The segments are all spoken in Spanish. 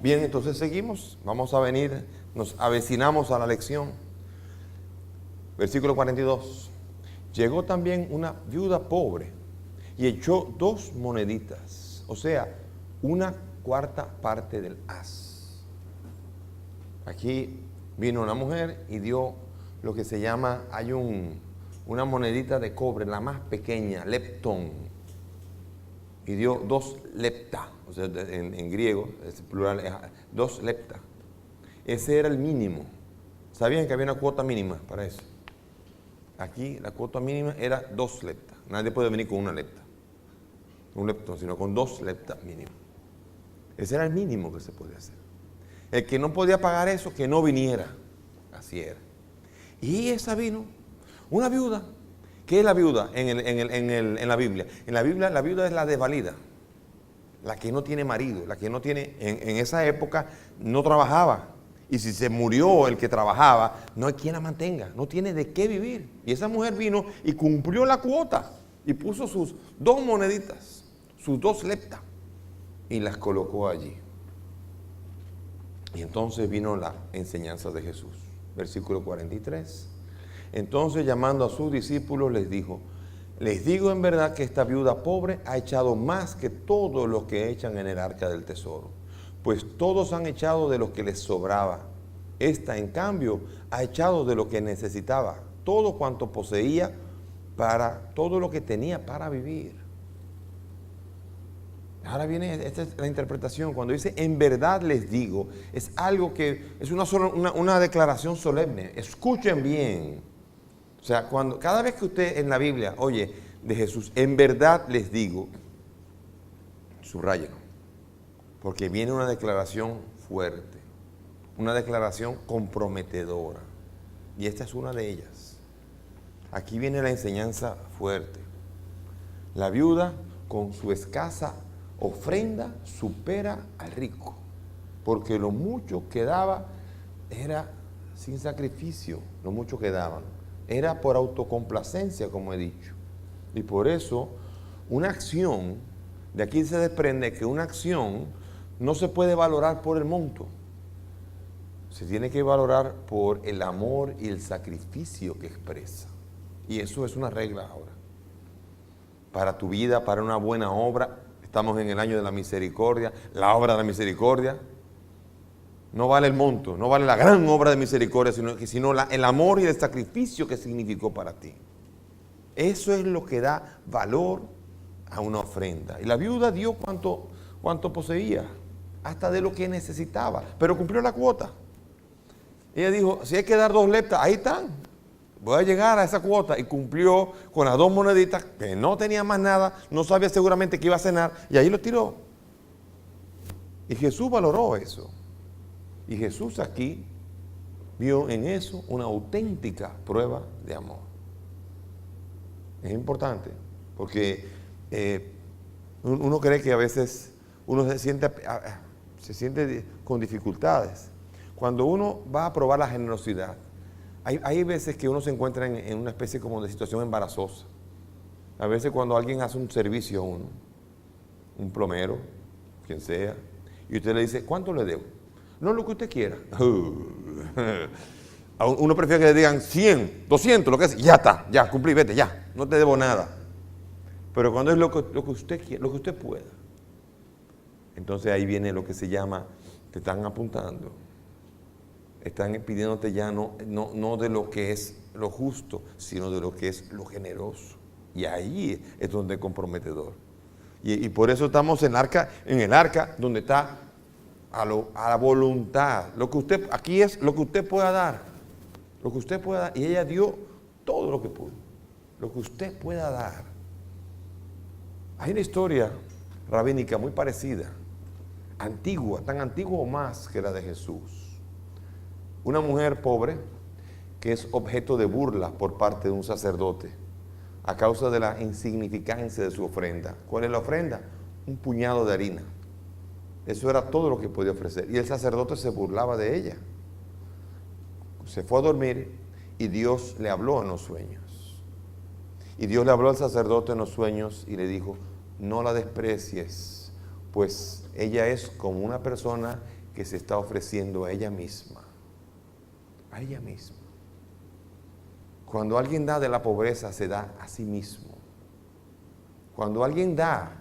Bien, entonces seguimos. Vamos a venir, nos avecinamos a la lección. Versículo 42. Llegó también una viuda pobre y echó 2 moneditas, o sea, 1/4 parte del haz. Aquí vino una mujer y dio lo que se llama, hay una monedita de cobre, la más pequeña, leptón, y dio 2 lepta, o sea, en griego, es plural, 2 lepta. Ese era el mínimo. ¿Sabían que había una cuota mínima para eso? Aquí la cuota mínima era 2 leptas. Nadie puede venir con 1 lepta, un leptón, sino con 2 leptas mínimo. Ese era el mínimo que se podía hacer. El que no podía pagar eso, que no viniera. Así era. Y esa vino, una viuda. ¿Qué es la viuda en la Biblia? En la Biblia la viuda es la desvalida, la que no tiene marido, la que no tiene, en esa época no trabajaba. Y si se murió el que trabajaba, no hay quien la mantenga, no tiene de qué vivir. Y esa mujer vino y cumplió la cuota y puso sus 2 moneditas, sus 2 leptas, y las colocó allí. Y entonces vino la enseñanza de Jesús. Versículo 43. Entonces, llamando a sus discípulos, les dijo: les digo en verdad que esta viuda pobre ha echado más que todos los que echan en el arca del tesoro, pues todos han echado de lo que les sobraba. Esta, en cambio, ha echado de lo que necesitaba, todo cuanto poseía, para todo lo que tenía para vivir. Ahora viene, esta es la interpretación. Cuando dice en verdad les digo, es algo que es una declaración solemne. Escuchen bien. O sea, cada vez que usted en la Biblia oye de Jesús, en verdad les digo, subrayen, porque viene una declaración fuerte, una declaración comprometedora, y esta es una de ellas. Aquí viene la enseñanza fuerte. La viuda, con su escasa ofrenda, supera al rico, porque lo mucho que daba era sin sacrificio, lo mucho que daban era por autocomplacencia, como he dicho. Y por eso, una acción, de aquí se desprende que una acción no se puede valorar por el monto. Se tiene que valorar por el amor y el sacrificio que expresa. Y eso es una regla ahora. Para tu vida, para una buena obra, estamos en el año de la misericordia, la obra de la misericordia. No vale el monto, no vale la gran obra de misericordia, sino el amor y el sacrificio que significó para ti. Eso es lo que da valor a una ofrenda. Y la viuda dio cuanto poseía, hasta de lo que necesitaba, pero cumplió la cuota. Ella dijo, si hay que dar 2 leptas, ahí están, voy a llegar a esa cuota. Y cumplió con las 2 moneditas, que no tenía más nada, no sabía seguramente que iba a cenar, y ahí lo tiró. Y Jesús valoró eso. Y Jesús aquí vio en eso una auténtica prueba de amor. Es importante, porque uno cree que a veces uno se siente con dificultades. Cuando uno va a probar la generosidad, hay veces que uno se encuentra en una especie como de situación embarazosa. A veces cuando alguien hace un servicio a uno, un plomero, quien sea, y usted le dice, ¿cuánto le debo? No, lo que usted quiera. Uno prefiere que le digan 100, 200, lo que sea. Ya está, ya, cumplí, vete, ya. No te debo nada. Pero cuando es lo que usted quiera, lo que usted pueda. Entonces ahí viene lo que se llama, te están apuntando. Están pidiéndote ya no de lo que es lo justo, sino de lo que es lo generoso. Y ahí es donde es comprometedor. Y por eso estamos en el arca donde está a la voluntad. Lo que usted, aquí es lo que usted pueda dar. Lo que usted pueda dar. Y ella dio todo lo que pudo. Lo que usted pueda dar. Hay una historia rabínica muy parecida. Antigua, tan antigua o más que la de Jesús. Una mujer pobre que es objeto de burla por parte de un sacerdote a causa de la insignificancia de su ofrenda. ¿Cuál es la ofrenda? Un puñado de harina. Eso era todo lo que podía ofrecer. Y el sacerdote se burlaba de ella. Se fue a dormir y Dios le habló en los sueños. Y Dios le habló al sacerdote en los sueños y le dijo, no la desprecies, pues ella es como una persona que se está ofreciendo a ella misma. A ella misma. Cuando alguien da de la pobreza, se da a sí mismo. Cuando alguien da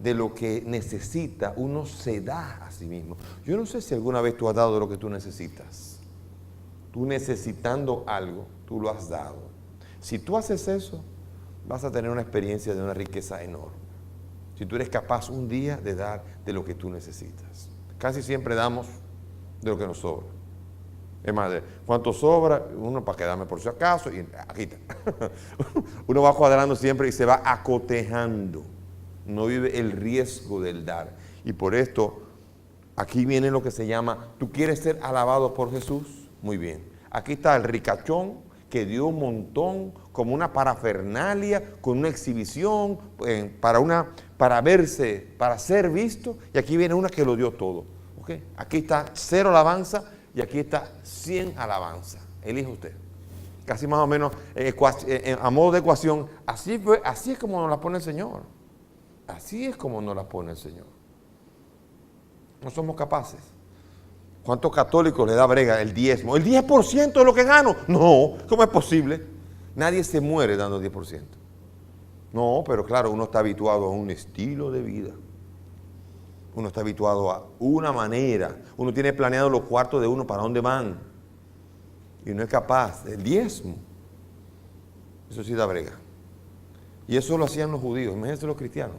de lo que necesita, uno se da a sí mismo. Yo no sé si alguna vez tú has dado de lo que tú necesitas. Tú necesitando algo, tú lo has dado. Si tú haces eso, vas a tener una experiencia de una riqueza enorme. Si tú eres capaz un día de dar de lo que tú necesitas. Casi siempre damos de lo que nos sobra. Es más, ¿cuánto sobra? Uno para quedarme por si acaso y aquí está. Uno va cuadrando siempre y se va acotejando. No vive el riesgo del dar. Y por esto, aquí viene lo que se llama, ¿tú quieres ser alabado por Jesús? Muy bien. Aquí está el ricachón que dio un montón, como una parafernalia, con una exhibición, para verse, para ser visto. Y aquí viene una que lo dio todo. ¿Okay? Aquí está 0 alabanza. Y aquí está 100 alabanza. Elija usted. Casi más o menos a modo de ecuación. Así es como nos la pone el Señor. Así es como nos la pone el Señor. No somos capaces. ¿Cuántos católicos le da brega el diezmo? ¿El 10% de lo que gano? No, ¿cómo es posible? Nadie se muere dando 10%. No, pero claro, uno está habituado a un estilo de vida. Uno está habituado a una manera. Uno tiene planeado los cuartos de uno para dónde van. Y no es capaz. El diezmo. Eso sí da brega. Y eso lo hacían los judíos. Imagínense los cristianos.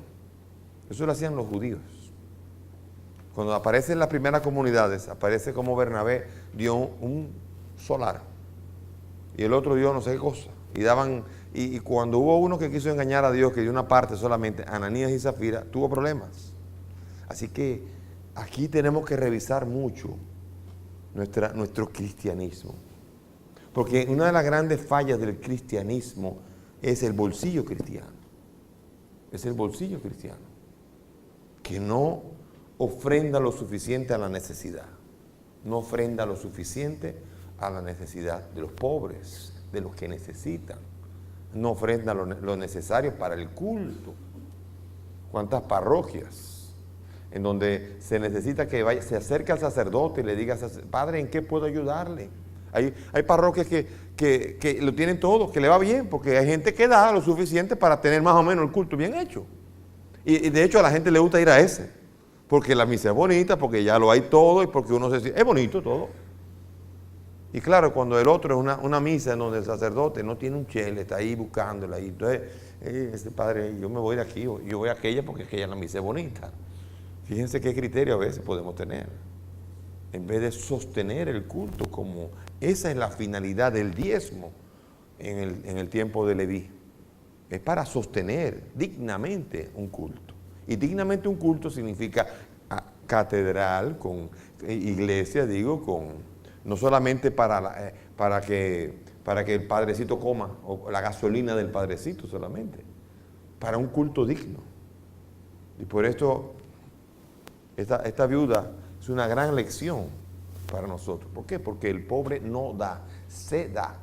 Eso lo hacían los judíos. Cuando aparecen las primeras comunidades, aparece como Bernabé dio un solar. Y el otro dio no sé qué cosa. Y cuando hubo uno que quiso engañar a Dios, que dio una parte solamente, Ananías y Zafira, tuvo problemas. Así que aquí tenemos que revisar mucho nuestro cristianismo. Porque una de las grandes fallas del cristianismo es el bolsillo cristiano. Es el bolsillo cristiano. Que no ofrenda lo suficiente a la necesidad. No ofrenda lo suficiente a la necesidad de los pobres, de los que necesitan. No ofrenda lo necesario para el culto. ¿Cuántas parroquias en donde se necesita que se acerque al sacerdote y le diga, Padre, ¿en qué puedo ayudarle? Hay parroquias que lo tienen todo, que le va bien, porque hay gente que da lo suficiente para tener más o menos el culto bien hecho. Y de hecho a la gente le gusta ir a ese, porque la misa es bonita, porque ya lo hay todo y porque uno se siente, es bonito todo. Y claro, cuando el otro es una misa en donde el sacerdote no tiene un chele, está ahí buscándola, y entonces, Padre, yo me voy de aquí, yo voy a aquella porque aquella la misa es bonita. Fíjense qué criterio a veces podemos tener. En vez de sostener el culto, como esa es la finalidad del diezmo en el tiempo de Leví. Es para sostener dignamente un culto. Y dignamente un culto significa catedral, con iglesia, no solamente para que el padrecito coma, o la gasolina del padrecito solamente, para un culto digno. Y por esto esta viuda es una gran lección para nosotros. ¿Por qué? Porque el pobre no da, se da.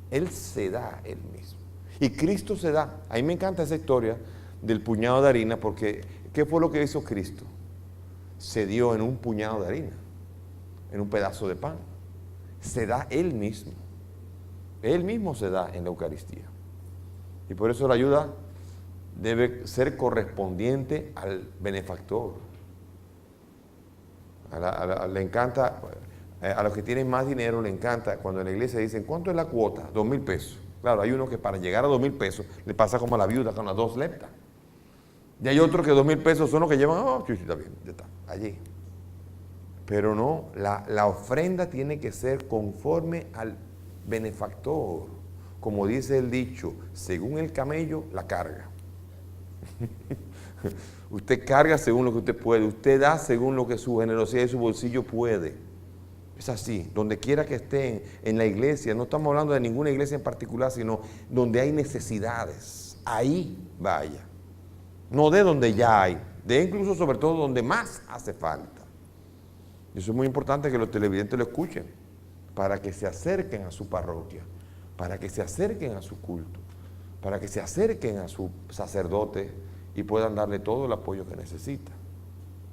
Él se da él mismo. Y Cristo se da. A mí me encanta esa historia del puñado de harina, porque ¿qué fue lo que hizo Cristo? Se dio en un puñado de harina, en un pedazo de pan. Se da él mismo. Él mismo se da en la Eucaristía. Y por eso la ayuda debe ser correspondiente al benefactor. Le encanta, a los que tienen más dinero le encanta cuando en la iglesia dicen, ¿cuánto es la cuota? 2,000 pesos. Claro, hay uno que para llegar a 2,000 pesos le pasa como a la viuda con las 2 leptas. Y hay otros que 2,000 pesos son los que llevan, sí, está bien, ya está, allí. Pero no, la ofrenda tiene que ser conforme al benefactor. Como dice el dicho, según el camello, la carga. Usted carga según lo que usted puede, usted da según lo que su generosidad y su bolsillo puede. Es así, donde quiera que estén en la iglesia, no estamos hablando de ninguna iglesia en particular, sino donde hay necesidades, ahí vaya. No de donde ya hay, de incluso sobre todo donde más hace falta. Y eso es muy importante que los televidentes lo escuchen, para que se acerquen a su parroquia, para que se acerquen a su culto, para que se acerquen a su sacerdote y puedan darle todo el apoyo que necesita.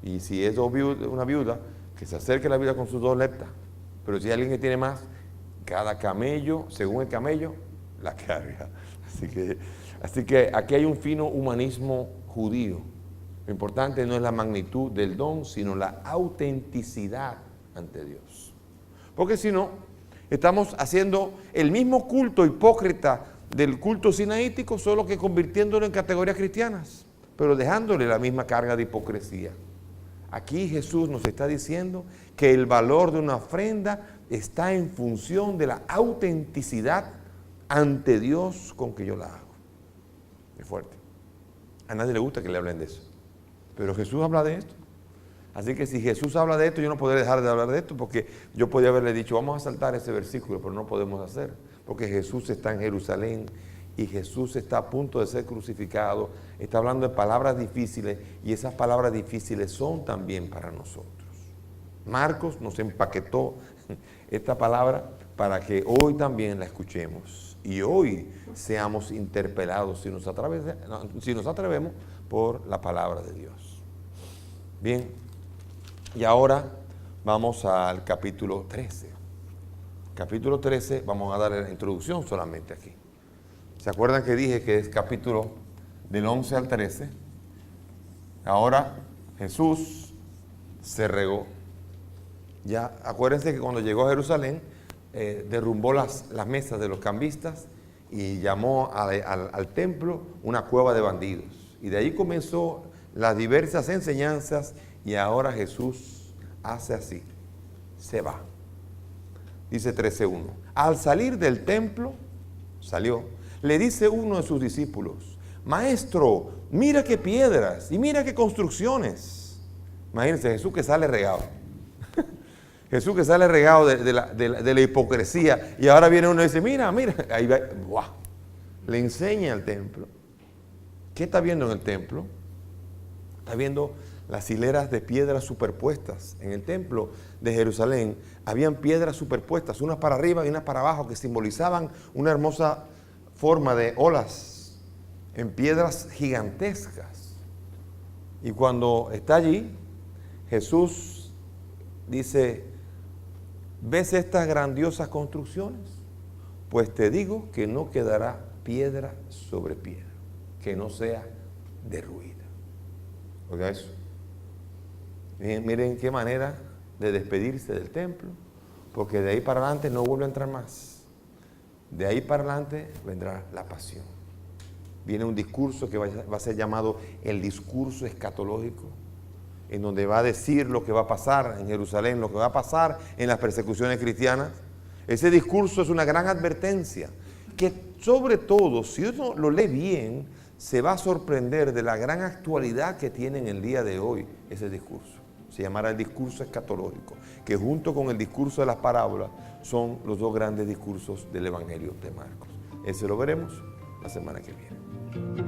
Y si es una viuda, que se acerque a la vida con sus 2 leptas. Pero si hay alguien que tiene más, cada camello, según el camello, la carga. Así que aquí hay un fino humanismo judío. Lo importante no es la magnitud del don, sino la autenticidad ante Dios. Porque si no, estamos haciendo el mismo culto hipócrita del culto sinaítico, solo que convirtiéndolo en categorías cristianas, pero dejándole la misma carga de hipocresía. Aquí Jesús nos está diciendo que el valor de una ofrenda está en función de la autenticidad ante Dios con que yo la hago. Es fuerte. A nadie le gusta que le hablen de eso. Pero Jesús habla de esto. Así que si Jesús habla de esto, yo no podré dejar de hablar de esto, porque yo podría haberle dicho, vamos a saltar ese versículo, pero no podemos hacer, porque Jesús está en Jerusalén y Jesús está a punto de ser crucificado, está hablando de palabras difíciles y esas palabras difíciles son también para nosotros. Marcos nos empaquetó esta palabra para que hoy también la escuchemos y hoy seamos interpelados si nos atrevemos por la palabra de Dios. Bien, y ahora vamos al capítulo 13. Capítulo 13, vamos a dar la introducción solamente aquí. ¿Se acuerdan que dije que es capítulo del 11 al 13? Ahora Jesús se regó. Ya acuérdense que cuando llegó a Jerusalén, derrumbó las mesas de los cambistas y llamó al templo una cueva de bandidos. Y de ahí comenzó las diversas enseñanzas y ahora Jesús hace así, se va. Dice 13:1. Al salir del templo, le dice uno de sus discípulos, Maestro, mira qué piedras y mira qué construcciones. Imagínense, Jesús que sale regado. Jesús que sale regado de la hipocresía y ahora viene uno y dice, mira, ahí va, ¡buah! Le enseña el templo. ¿Qué está viendo en el templo? Está viendo las hileras de piedras superpuestas. En el templo de Jerusalén habían piedras superpuestas, unas para arriba y unas para abajo, que simbolizaban una hermosa forma de olas en piedras gigantescas. Y cuando está allí, Jesús dice, ¿ves estas grandiosas construcciones? Pues te digo que no quedará piedra sobre piedra, que no sea derruida. Oiga eso. Miren qué manera de despedirse del templo, porque de ahí para adelante no vuelve a entrar más. De ahí para adelante vendrá la pasión. Viene un discurso que va a ser llamado el discurso escatológico, en donde va a decir lo que va a pasar en Jerusalén, lo que va a pasar en las persecuciones cristianas. Ese discurso es una gran advertencia, que sobre todo, si uno lo lee bien, se va a sorprender de la gran actualidad que tiene en el día de hoy ese discurso. Se llamará el discurso escatológico, que junto con el discurso de las parábolas son los 2 grandes discursos del Evangelio de Marcos. Ese lo veremos la semana que viene.